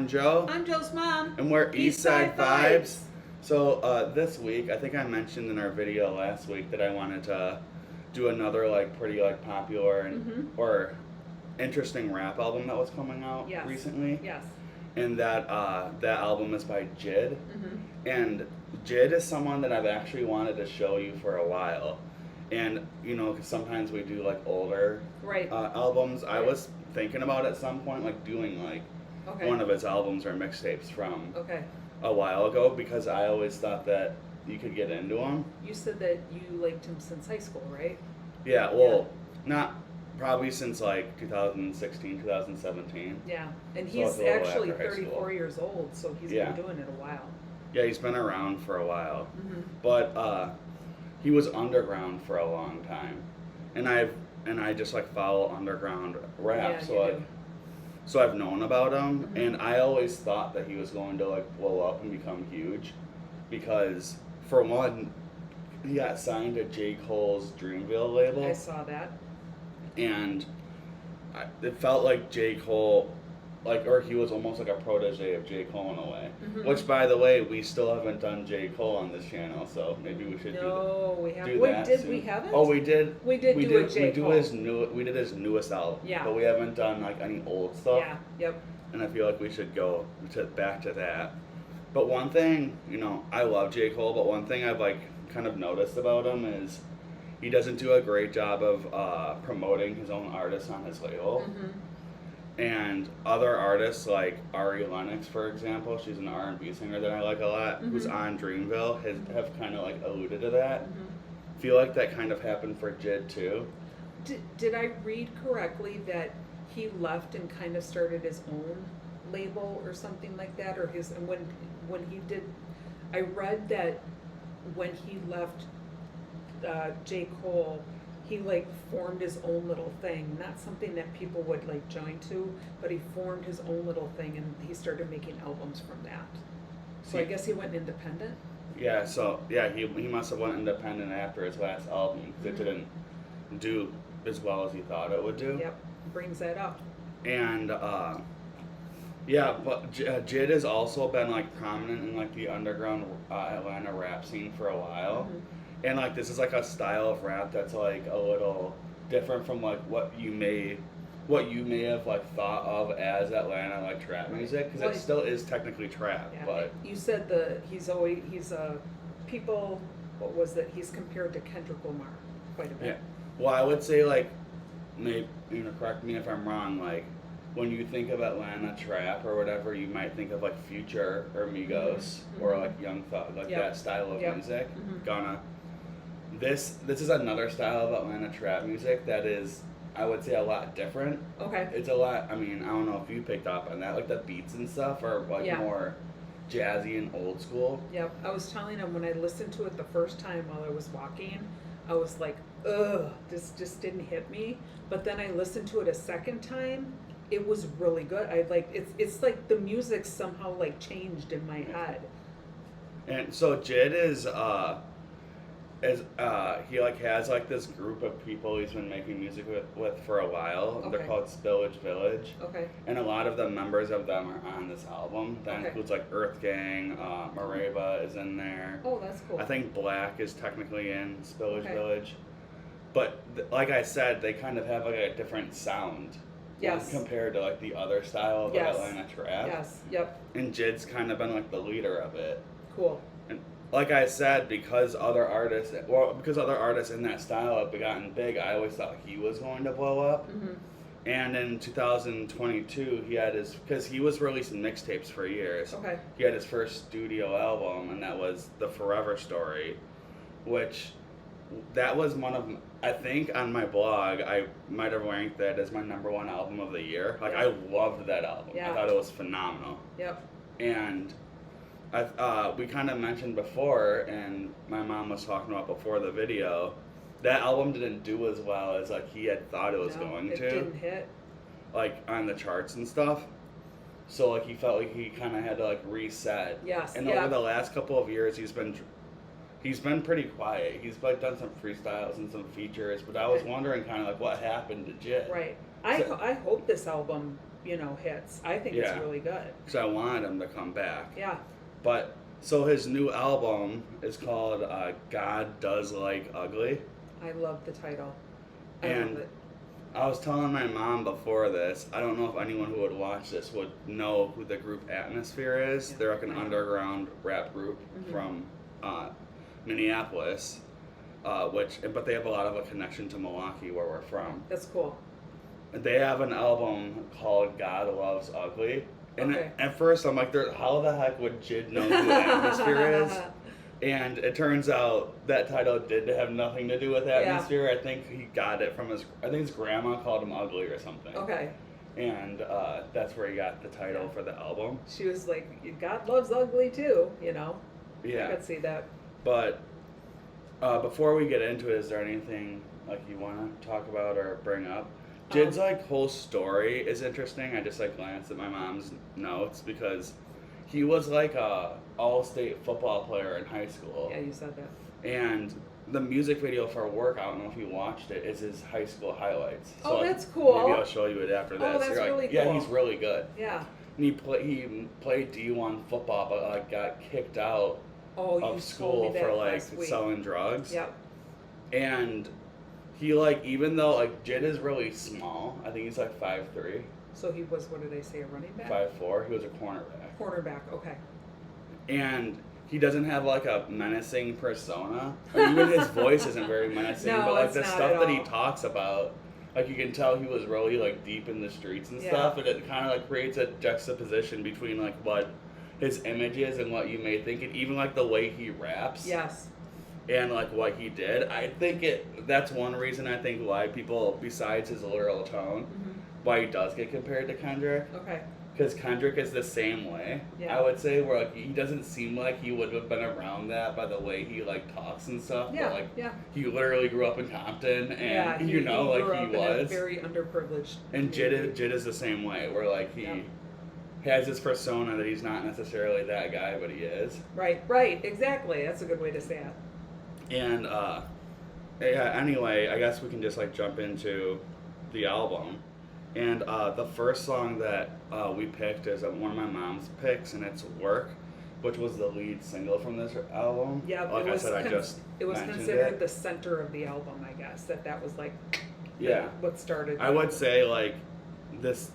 I'm Joe. I'm Joe's mom. And we're Eastside Eastside Vibes. So this week, I think I mentioned in our video last week that I wanted to do another pretty popular and or interesting rap album that was coming out recently. Yes. And that album is by Jid. And Jid is someone that I've actually wanted to show you for a while. And, you know, 'cause sometimes we do older albums. I was thinking about at some point doing one of his albums or mixtapes from a while ago, because I always thought that you could get into him. You said that you liked him since high school, right? Yeah, well, not probably since 2016, 2017. Yeah, and So he's it's a little actually after high 34 school. years old, so he's been doing it a while. Yeah, he's been around for a while. But he was underground for a long time. And I just follow underground rap, so I've known about him, and I always thought that he was going to blow up and become huge, because for one, he got signed to J. Cole's Dreamville label. I saw that. And it felt like J. Cole, or he was almost like a protege of J. Cole in a way. Which, by the way, we still haven't done J. Cole on this channel, so maybe we should we haven't. do Wait, that did soon. we haven't? Oh, we did. We did do a J. Cole. We did his newest album. Yeah. But we haven't done any old stuff. Yeah. Yep. And I feel like we should go back to that. But one thing, I love J. Cole, but one thing I've kind of noticed about him is he doesn't do a great job of promoting his own artists on his label. And other artists like Ari Lennox, for example, she's an R&B singer that I like a lot, who's on Dreamville, have kind of alluded to that. Feel like that kind of happened for Jid too. Did I read correctly that he left and kind of started his own label or something like that, or when he did? I read that when he left J. Cole, he formed his own little thing, not something that people would join to, but he formed his own little thing, and he started making albums from that. So I guess he went independent. Yeah, he must have went independent after his last album, because it didn't do as well as he thought it would do. Yep, brings that up. And but Jid has also been prominent in the underground Atlanta rap scene for a while. And this is a style of rap that's a little different from what you may have thought of as Atlanta trap music, because it still is technically trap. Yeah. But you said people, what was that? He's compared to Kendrick Lamar quite a bit. Yeah. Well, I would say maybe correct me if I'm wrong. When you think of Atlanta trap or whatever, you might think of Future or Migos or Young Thug, that style of music. Gunna. This is another style of Atlanta trap music that is, I would say, a lot different. Okay. It's a lot, I don't know if you picked up on that, the beats and stuff are more jazzy and old school. Yep. I was telling him when I listened to it the first time while I was walking, I was like, ugh, this just didn't hit me. But then I listened to it a second time, it was really good. It's like the music somehow changed in my head. And so Jid is he has this group of people he's been making music with for a while. Okay. They're called Spillage Village. Okay. And a lot of the members of them are on this album. That includes Earth Gang, Mareva is in there. Oh, that's cool. I think Black is technically in Spillage Village. But like I said, they kind of have a different sound. Yes. Compared to the other style of Atlanta trap. Yes. Yep. And Jid's kind of been the leader of it. Cool. And like I said, because other artists in that style have gotten big, I always thought he was going to blow up. And in 2022, because he was releasing mixtapes for years. Okay. He had his first studio album, and that was The Forever Story, which that was one of, I think on my blog, I might have ranked that as my #1 album of the year. I loved that album. Yeah. I thought it was phenomenal. Yep. And we kind of mentioned before, and my mom was talking about before the video, that album didn't do as well as he had thought it was going to. It didn't hit. On the charts and stuff. So he felt he kind of had to reset. Yes. And over the last couple of years, he's been pretty quiet. He's done some freestyles and some features, but I was wondering kind of what happened to Jid. Right. I hope this album hits. I think it's really good. Because I wanted him to come back. Yeah. But, so his new album is called God Does Like Ugly. I love the title. I And love it. I was telling my mom before this, I don't know if anyone who would watch this would know who the group Atmosphere is. Yeah, They're like an I know. underground rap group from Minneapolis, but they have a lot of a connection to Milwaukee, where we're from. That's cool. They have an album called God Loves Ugly. And Okay. at first I'm like, how the heck would Jid know who Atmosphere is? And it turns out that title did have nothing to do with Atmosphere. I think he got it from his grandma called him ugly or something. Okay. And that's where he got the title for the album. She was like, God loves ugly too, Yeah. I could see that. But before we get into it, is there anything like you want to talk about or bring up? Jid's whole story is interesting. I just glanced at my mom's notes because he was a all-state football player in high school. Yeah, you said that. And the music video for Work, I don't know if you watched it, is his high school highlights. So that's cool. Maybe I'll show you it after this. That's really cool. Yeah, he's really good. Yeah. And he played D1 football, but got kicked out of school for selling drugs. Yep. And he even though Jid is really small, I think he's 5'3". So he was, what did they say, a running back? 5'4". He was a cornerback. Cornerback, okay. And he doesn't have a menacing persona. Even his voice isn't very menacing. No, but it's the not stuff at that he all. talks about, you can tell he was really deep in the streets and stuff. And it kind of creates a juxtaposition between what his image is and what you may think, and even the way he raps. Yes. And what he did. I think that's one reason I think why people, besides his literal tone, why he does get compared to Kendrick. Okay. Because Kendrick is the same way, Yeah. I would say, where he doesn't seem like he would have been around that by the way he talks and stuff. Yeah, but yeah. he literally grew up in Compton, and he grew up he in a was. very underprivileged. And community. Jid is the same way, where he has this persona that he's not necessarily that guy, but he is. Right, exactly. That's a good way to say it. And anyway, I guess we can just jump into the album. And the first song that we picked is one of my mom's picks, and it's Work, which was the lead single from this album. Yeah, like I said, it was mentioned considered it. the center of the album, I guess. That was Yeah. what started. I would say this.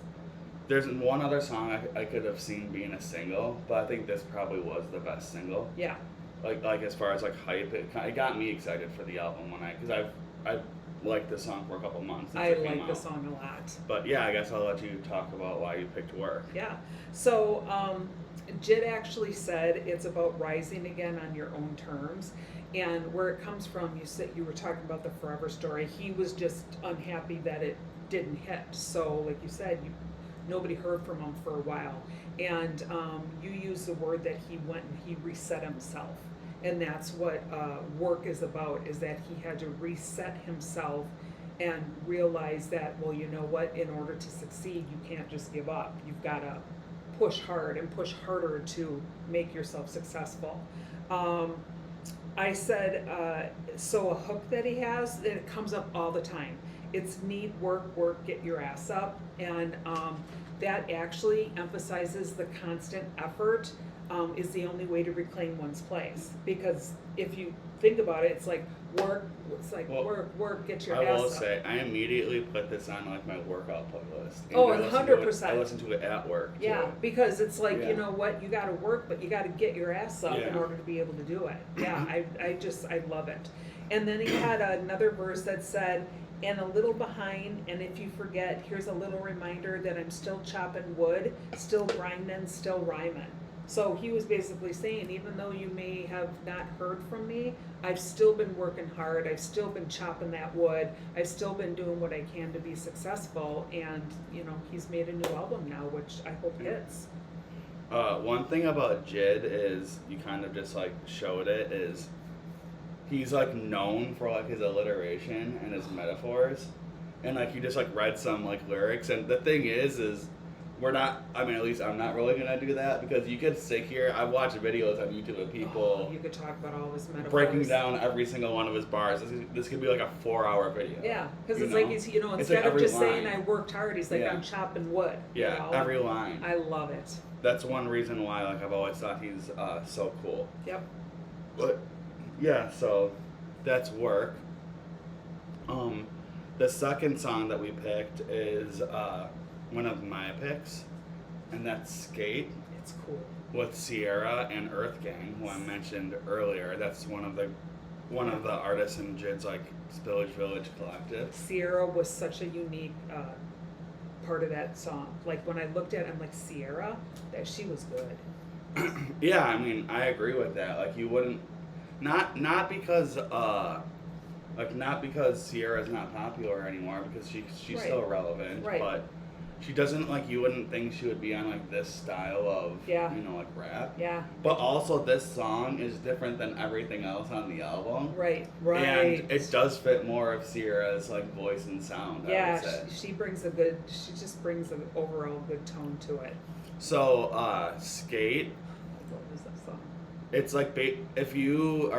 There's one other song I could have seen being a single, but I think this probably was the best single. Yeah. Like as far as hype, it got me excited for the album because I've liked this song for a couple months. I like the song a lot. But yeah, I guess I'll let you talk about why you picked Work. Yeah. So Jid actually said it's about rising again on your own terms. And where it comes from, you were talking about the Forever Story. He was just unhappy that it didn't hit. So like you said, nobody heard from him for a while. And you used the word that he went and he reset himself. And that's what Work is about, is that he had to reset himself and realize that, well, you know what, in order to succeed, you can't just give up. You've got to push hard and push harder to make yourself successful. I said, so a hook that he has, and it comes up all the time. It's need work, get your ass up. And that actually emphasizes the constant effort is the only way to reclaim one's place. Because if you think about it, it's work, work, get your ass up. I will say, I immediately put this on my workout playlist. Oh, and 100%. I listen to it at work too. Yeah, because it's you know what, you got to work, but you got to get your ass up in Yeah. order to be able to do it. Yeah, I love it. And then he had another verse that said, and a little behind, and if you forget, here's a little reminder that I'm still chopping wood, still grinding, still rhyming. So he was basically saying, even though you may have not heard from me, I've still been working hard, I've still been chopping that wood, I've still been doing what I can to be successful, and he's made a new album now, which I hope hits. One thing about Jid is, you kind of just showed it, is he's known for his alliteration and his metaphors, and you just read some lyrics, and the thing is we're not. I mean, at least I'm not really gonna do that because you could sit here. I've watched videos on YouTube of people You could talk about all his metaphors. breaking down every single one of his bars. This could be like a 4-hour video. Yeah, because you it's know? like he's, you know, It's instead like of every just saying line. I worked hard, he's like Yeah. I'm chopping wood. Yeah, you know? every line. I love it. That's one reason why like I've always thought he's so cool. Yep. But yeah, so that's work. The second song that we picked is one of my picks, and that's Skate It's cool. with Sierra and Earth Gang, who I mentioned earlier. That's one of the artists in Jid'S like Spillage Village Collective. Sierra was such a unique part of that song. Like when I looked at it, I'm like, Sierra, that she was good. Yeah, I mean, I agree with that. Like you wouldn't, not because Sierra's not popular anymore, because she's Right. still relevant, Right. but she doesn't, like, you wouldn't think she would be on like this style of Yeah. you know, like rap. Yeah. But also this song is different than everything else on the album. Right. Right. And it does fit more of Sierra's like voice and sound, I Yeah, would say. she just brings an overall good tone to it. So Skate, What was that song? it's like if you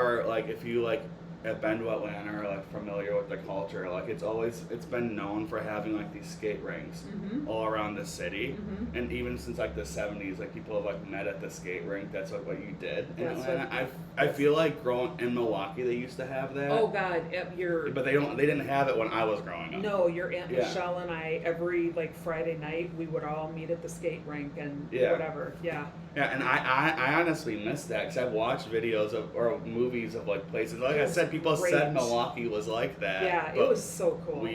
have been to Atlanta or like familiar with the culture, like it's been known for having like these skate rinks Mm-hmm. all around the city, Mhm. and even since like the 70s, like people have like met at the skate rink. That's like what you did in That's Atlanta. I feel like growing in Milwaukee, they used to have that. Oh God, you're. But they didn't have it when I was growing up. No, your Aunt Yeah. Michelle and I, every like Friday night, we would all meet at the skate rink and Yeah. whatever. Yeah. Yeah, and I honestly missed that because I've watched videos or movies of like places. Like It I was said, people great. said Milwaukee was like that. Yeah, but it was so cool.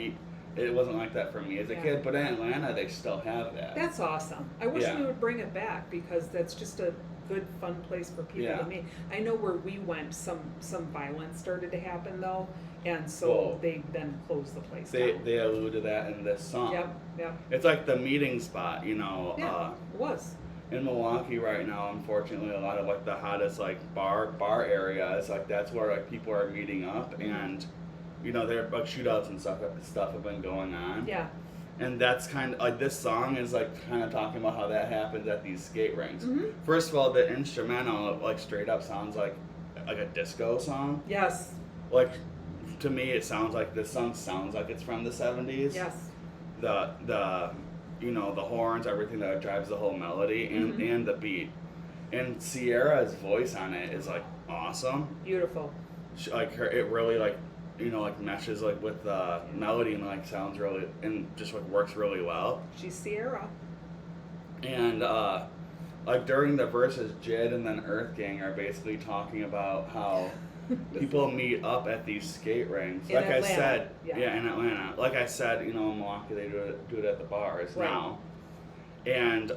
It wasn't like that for me as a Yeah. kid, but in Atlanta they still have that. That's awesome. I wish Yeah. we would bring it back because that's just a good, fun place for people Yeah. to meet. I know where we went, some violence started to happen though, and so Whoa. they then closed the place They down. allude to that in this song. Yep, yep. It's like the meeting spot, you know. Yeah, it was. In Milwaukee right now, unfortunately, a lot of like the hottest like bar areas, like that's where like people are meeting up, and you know there like shootouts and stuff have been going on. Yeah. And that's kind of like this song is like kind of talking about how that happens at these skate rinks. Mhm. First of all, the instrumental like straight up sounds like a disco song. Yes. Like to me, it sounds like this song sounds like it's from the 70s. Yes. The you know the horns, everything that drives the whole melody, Mhm. and the beat. And Sierra's voice on it is like awesome. Beautiful. It really like you know like meshes like with the melody and like sounds really and just like works really well. She's Sierra. And like during the verses, Jid and then Earth Gang are basically talking about how people meet up at these skate rinks. In Like I Atlanta, said, yeah. in Atlanta. Like I said, you know, in Milwaukee they do it at the bars Right. now. And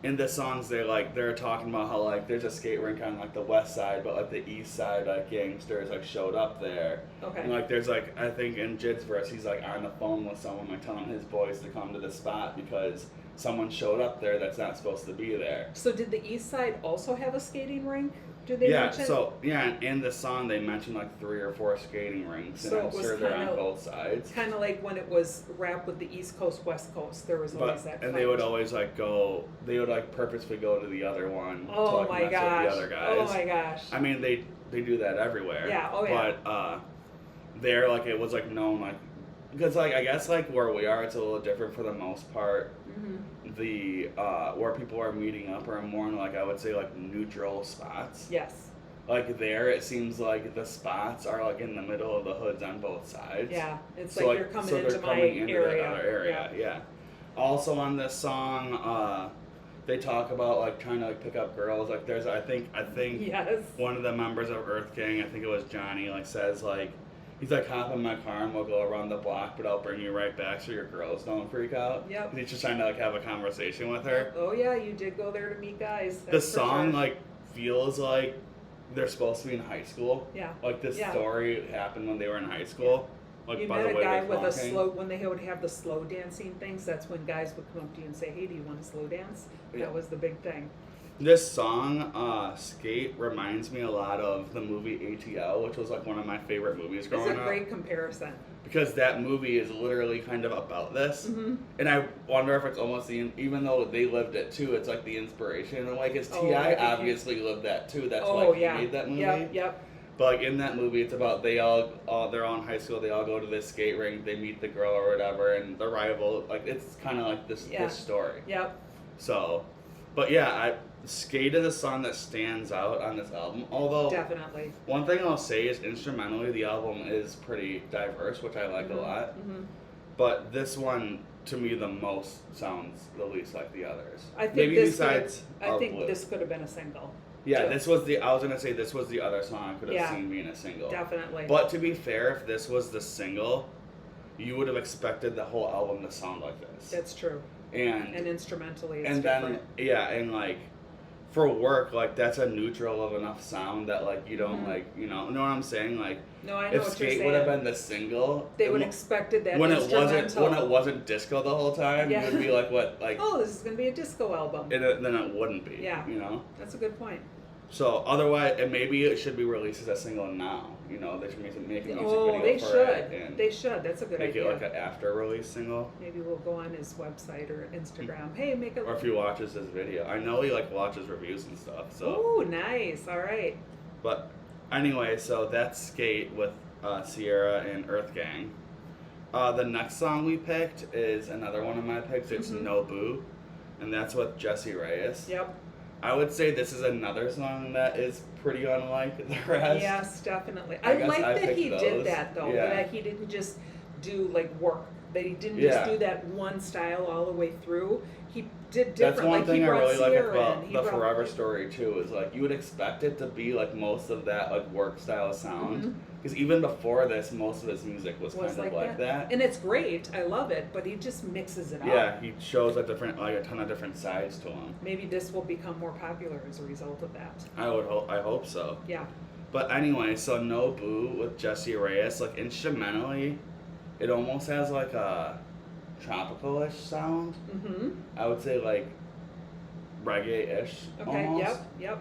in the songs they're talking about how like there's a skate rink on like the west side, but like the east side like gangsters like showed up there. Okay. And like there's like I think in Jid's verse he's like on the phone with someone like telling his boys to come to the spot because someone showed up there that's not supposed to be there. So did the East Side also have a skating rink? Did they Yeah, mention? so yeah, in the song they mentioned like 3 or 4 skating rinks, So and it I'm was sure they're on kinda- both sides. Kind of like when it was rap with the East Coast, West Coast. There was always that. And they would always like they would like purposely go to the other one to Oh like my mess gosh. with the other guys. Oh my gosh. I mean they do that everywhere. Yeah, oh yeah. But there like it was like known like because like I guess like where we are it's a little different for the most part. Mhm. The where people are meeting up are more in like I would say like neutral spots. Yes. Like there, it seems like the spots are like in the middle of the hoods on both sides. Yeah. It's So, like you're coming so into they're my coming into area. that other area. Yeah. Also on this song, they talk about like trying to like pick up girls. Like there's I think Yes. one of the members of Earth Gang, I think it was Johnny, like says like he's like hop in my car and we'll go around the block, but I'll bring you right back so your girls don't freak out. Yep. He's just trying to like have a conversation with her. Oh yeah, you did go there to meet guys. The that's for song sure. like feels like they're supposed to be in high school. Yeah. Like this Yeah. story happened when they were in high school. Like You by met the a way guy they're with a talking. slow, when they would have the slow dancing things, that's when guys would come up to you and say, hey, do you want to slow dance? Yeah. That was the big thing. This song, Skate, reminds me a lot of the movie ATL, which was like one of my favorite movies It's growing a up. great comparison. because that movie is literally kind of about this. Mhm. And I wonder if it's almost even though they lived it too, it's like the inspiration in a way, because Oh, T.I. I think obviously lived that too. That's Oh, why he yeah. made that movie. Yep. But like in that movie, it's about they're all in high school. They all go to this skate rink. They meet the girl or whatever, and the rival. Like it's kind of like this Yeah. this story. Yep. So, but yeah, Skate is a song that stands out on this album. Although Definitely. one thing I'll say is instrumentally, the album is pretty diverse, which I like a lot. Mm-hmm. But this one, to me, the most sounds the least like the others. I think Maybe this besides I think Blue. this could have been a single. Yeah, too. I was gonna say this was the other song I could have Yeah. seen being a single. Definitely. But to be fair, if this was the single, you would have expected the whole album to sound like this. That's true. And Instrumentally, it's and different. then yeah, and like for work, like that's a neutral of enough sound that like you don't like know what I'm saying? Like No, I know if what you're Skate saying. would have been the single, They would have expected that when it instrumental. wasn't disco the whole time, Yeah. you would be like what like Oh, this is going to be a disco album. then it wouldn't be. Yeah. You know? That's a good point. So otherwise, and maybe it should be released as a single now. You know, they should make a music Oh, video they for should. it and They should. That's a good make idea. it like an after release single. Maybe we'll go on his website or Instagram. Hey, make a. Or if he watches this video, I know he like watches reviews and stuff. So, Ooh, nice. All right. but anyway, so that's Skate with Sierra and Earth Gang. The next song we picked is another one of my picks. It's Mhm. No Boo, and that's with Jesse Reyes. Yep. I would say this is another song that is pretty unlike the rest. Yes, definitely. I I guess like I that picked he those. did that though. Yeah. That he didn't just do like work. That he didn't Yeah. just do that one style all the way through. He did different. That's one like thing he I brought really like Sierra about in. He the brought- Forever Story too. Is like you would expect it to be like most of that like work style sound, Mhm. because even before this, most of his music was kind of like that. And it's great. I love it, but he just mixes it up. Yeah, he shows like a ton of different sides to him. Maybe this will become more popular as a result of that. I hope so. Yeah. But anyway, so No Boo with Jesse Reyes, like instrumentally, it almost has like a tropical-ish sound. Mm-hmm. I would say like reggae-ish Okay. almost. Yep.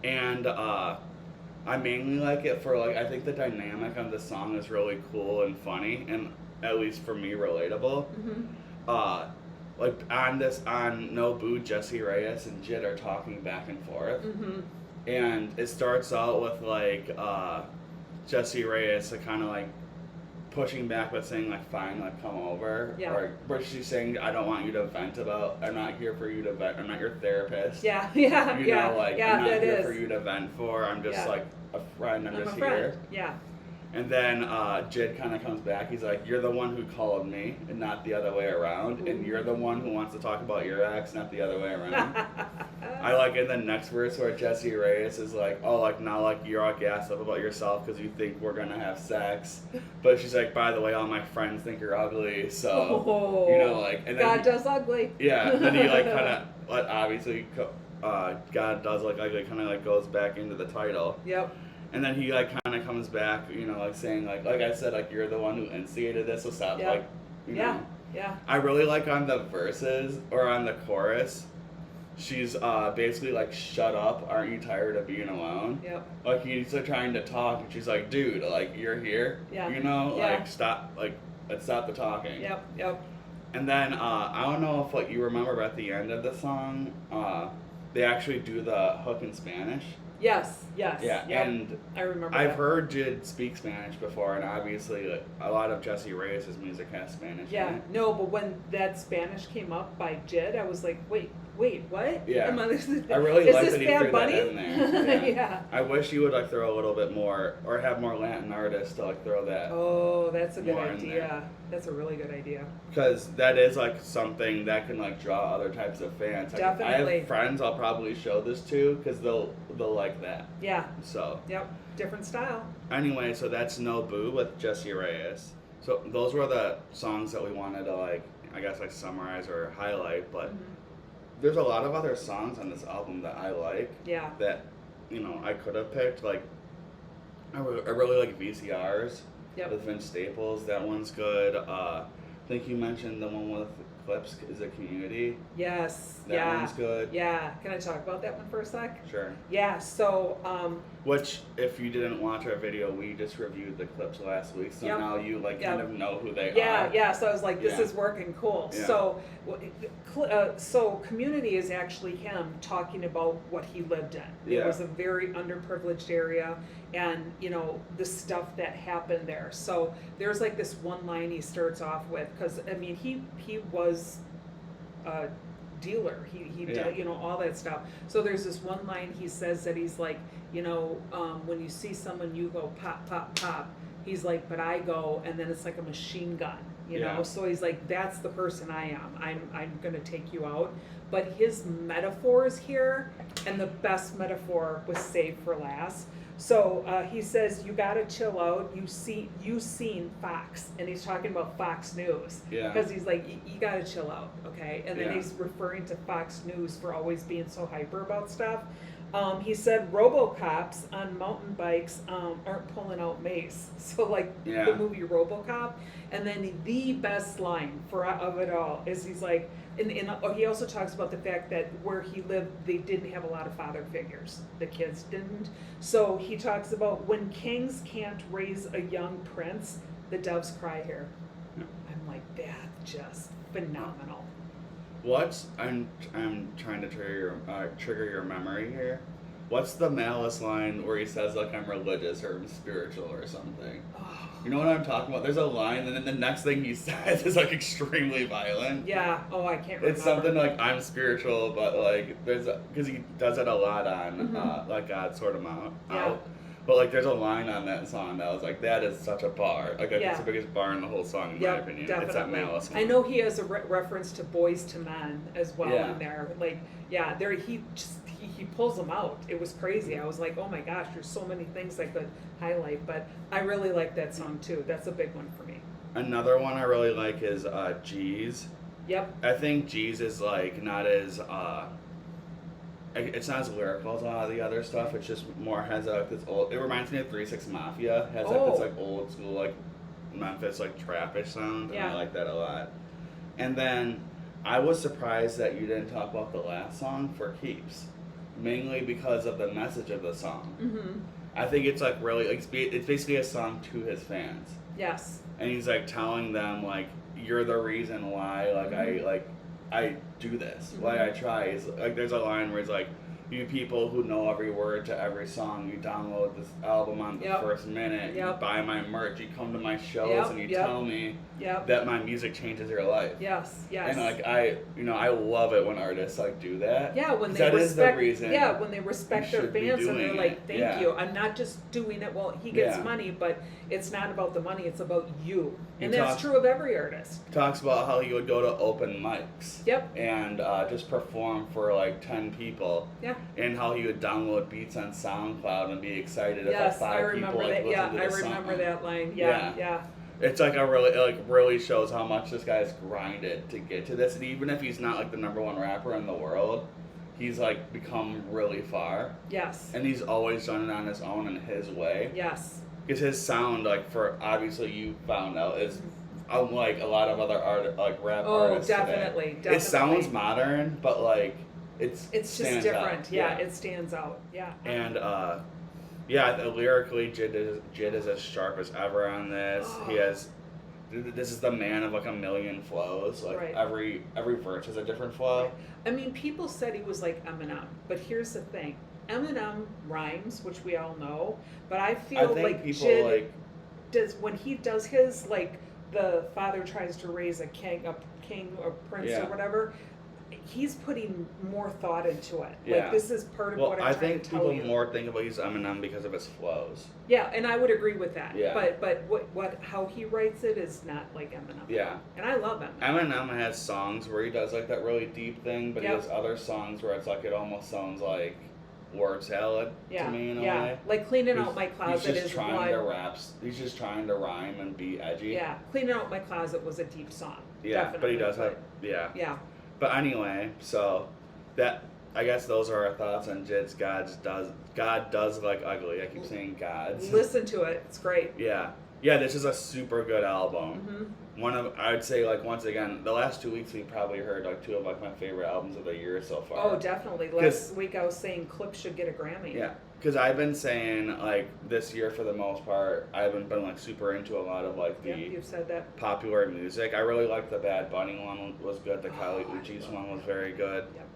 And I mainly like it for like I think the dynamic of the song is really cool and funny, and at least for me relatable. Mm-hmm. Like on No Boo, Jesse Reyes and Jid are talking back and forth. Mm-hmm. And it starts out with like Jesse Reyes kind of like pushing back but saying like fine, like come over. Yeah. Or but she's saying I don't want you to vent about, I'm not here for you to vent, I'm not your therapist. Yeah. You know, like yeah, I'm not that here is. for you to vent for, I'm just Yeah. like a friend, I'm I'm just a friend. here. Yeah. And then Jid kind of comes back. He's like, "You're the one who called me, and not the other way around. And you're the one who wants to talk about your ex, not the other way around." I like in the next verse where Jesse Reyes is like, "Oh, like now, like you're all gassed up about yourself because you think we're gonna have sex," but she's like, "By the way, all my friends think you're ugly, so Oh, you know, like." And then God does ugly. yeah, then he like kind of, like obviously, God does like ugly, kind of like goes back into the title. Yep. And then he like kind of comes back, you know, like saying like I said, like you're the one who instigated this, so stop, Yeah. like, you Yeah. know. Yeah. I really like on the verses or on the chorus, she's basically like, "Shut up, aren't you tired of being alone?" Yep. Like he's trying to talk, and she's like, "Dude, like you're here, Yeah. you know, Yeah. like stop, like let's stop the talking." Yep. And then I don't know if like you remember, but at the end of the song, they actually do the hook in Spanish. Yes. Yeah, Yep. and I remember. I've that. heard Jid speak Spanish before, and obviously like, a lot of Jesse Reyes' music has Spanish Yeah. in it. No, but when that Spanish came up by Jid, I was like, wait, what? Yeah. Am I really is like this that he Bad threw Bunny? that in there. Yeah. I wish you would like throw a little bit more, or have more Latin artists to like throw that, Oh, that's a good More in idea. That's a really good idea. because that is like something that can like draw other types of fans. Like, I Definitely. have friends I'll probably show this to because they'll like that. Yeah. So Yep. Different style. anyway, so that's No Boo with Jesse Reyes. So those were the songs that we wanted to like, I guess like summarize or highlight, but. Mhm. There's a lot of other songs on this album that I like Yeah. that, you know, I could have picked. Like, I really like VCRs Yep. with Vince Staples. That one's good. I think you mentioned the one with Clips is a Community. Yes. That yeah. one's good. Yeah. Can I talk about that one for a sec? Sure. Yeah. So. Which, if you didn't watch our video, we just reviewed the clips last week, so Yep. now you like Yep. kind of know who they Yeah, are. yeah. So I was like, this Yeah. is working cool. Yeah. So Community is actually him talking about what he lived in. It Yeah. was a very underprivileged area, and you know the stuff that happened there. So there's like this one line he starts off with, because I mean he was a dealer. He Yeah. did, you know, all that stuff. So there's this one line he says that he's like, you know, when you see someone, you go pop, pop, pop. He's like, but I go, and then it's like a machine gun, you Yeah. know. So he's like, that's the person I am. I'm gonna take you out. But his metaphors here, and the best metaphor was saved for last. So he says, you gotta chill out. You seen Fox, and he's talking about Fox News. Yeah. Because he's like, you gotta chill out, okay? And then Yeah. he's referring to Fox News for always being so hyper about stuff. He said RoboCops on mountain bikes aren't pulling out mace. So like Yeah. the movie RoboCop. And then the best line of it all is he's like, he also talks about the fact that where he lived, they didn't have a lot of father figures. The kids didn't. So he talks about when kings can't raise a young prince, the doves cry here. Yeah. I'm like, that's just phenomenal. I'm trying to trigger your memory here. What's the Malice line where he says like I'm religious or I'm spiritual or something? Oh. You know what I'm talking about? There's a line, and then the next thing he says is like extremely violent. Yeah. Oh, I can't remember. It's something like I'm spiritual, but like because he does it a lot on like God sort him out. Yeah. But like there's a line on that song that was like that is such a bar. Like Yeah. it's the biggest bar in the whole song in my Yep, opinion. definitely. It's that Malice one. I know he has a reference to Boys to Men as well Yeah. in there. Like, yeah, there he pulls them out. It was crazy. I was like, oh my gosh, there's so many things I could highlight. But I really like that song too. That's a big one for me. Another one I really like is Jid'S. Yep. I think Jid'S is like not as it's not as lyrical as a lot of the other stuff. It's just more has like this old. It reminds me of 3-6 Mafia. Has like this Oh. like old school like Memphis like trappish sound. Yeah. And I like that a lot. And then I was surprised that you didn't talk about the last song for Keeps, mainly because of the message of the song. Mm-hmm. I think it's like really it's basically a song to his fans, Yes. and he's like telling them like you're the reason why I do this, why I try. It's like there's a line where he's like, you people who know every word to every song, you download this album on the Yep. first minute, you Yep. buy my merch, you come to my shows, Yep. and you Yep. tell me Yep. that my music changes your life. Yes. Yes. And like I love it when artists like do that. Yeah, when 'Cause they that is respect. the reason. Yeah, when they respect you their should be fans and they're doing like, it. "Thank Yeah. you." I'm not just doing it. Well, he gets Yeah. money, but it's not about the money. It's about you, and He that's talks- true of every artist. Talks about how he would go to open mics. Yep. And just perform for like 10 people. Yeah. And how he would download beats on SoundCloud and be excited if Yes, like I 5 remember people like that. listened Yeah, to I the remember song. that line. Yeah, yeah. It's like really shows how much this guy's grinded to get to this, and even if he's not like the #1 rapper in the world, he's like become really far, Yes. and he's always done it on his own in his way. Yes. Because his sound, like for obviously you found out, is unlike a lot of other rap Oh, artists definitely, today. It sounds definitely. modern, but like It's just stands different. out. Yeah, it stands out. Yeah. And lyrically, Jid is as sharp as ever on this. He has. This is the man of like a million flows. Like Right. every verse has a different flow. I mean, people said he was like Eminem, but here's the thing: Eminem rhymes, which we all know, but I feel I think like people Jid like does when he does his like the father tries to raise a king or prince Yeah. or whatever. He's putting more thought into it. Yeah. Like this is part of Well, what I'm I trying think to tell people you. more think about he's Eminem because of his flows. Yeah, and I would agree with that. Yeah. But what how he writes it is not like Eminem. Yeah. And I love Eminem. Eminem has songs where he does like that really deep thing, but he Yep. has other songs where it's like it almost sounds like word salad Yeah, to me in a yeah. way. Like cleaning He's- out my He's closet just is trying one. to rap. He's just trying to rhyme and be edgy. Yeah, cleaning out my closet was a deep song. Yeah, definitely. but he does have Yeah. But anyway, so that I guess those are our thoughts on Jid'S. God does like ugly. I keep saying gods. Listen to it. It's great. Yeah. Yeah, this is a super good album. Mm-hmm. I would say, like, once again, the last 2 weeks we've probably heard like two of like my favorite albums of the year so far. Oh, definitely. Last week I was saying Clips should get a Grammy. Yeah, because I've been saying like this year for the most part, I haven't been like super into a lot of like the Yep, you've said that. popular music. I really liked the Bad Bunny one was good. The Kali I Uchis love one was that. very good. Yep.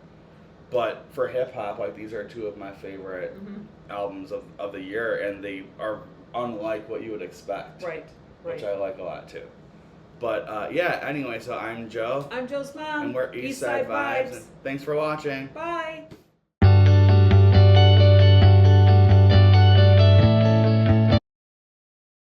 But for hip hop, like these are two of my favorite albums of the year, and they are unlike what you would expect. Right. Which I like a lot too. But yeah, anyway, so I'm Joe. I'm Joe's mom. And we're East Side Vibes. And thanks for watching. Bye.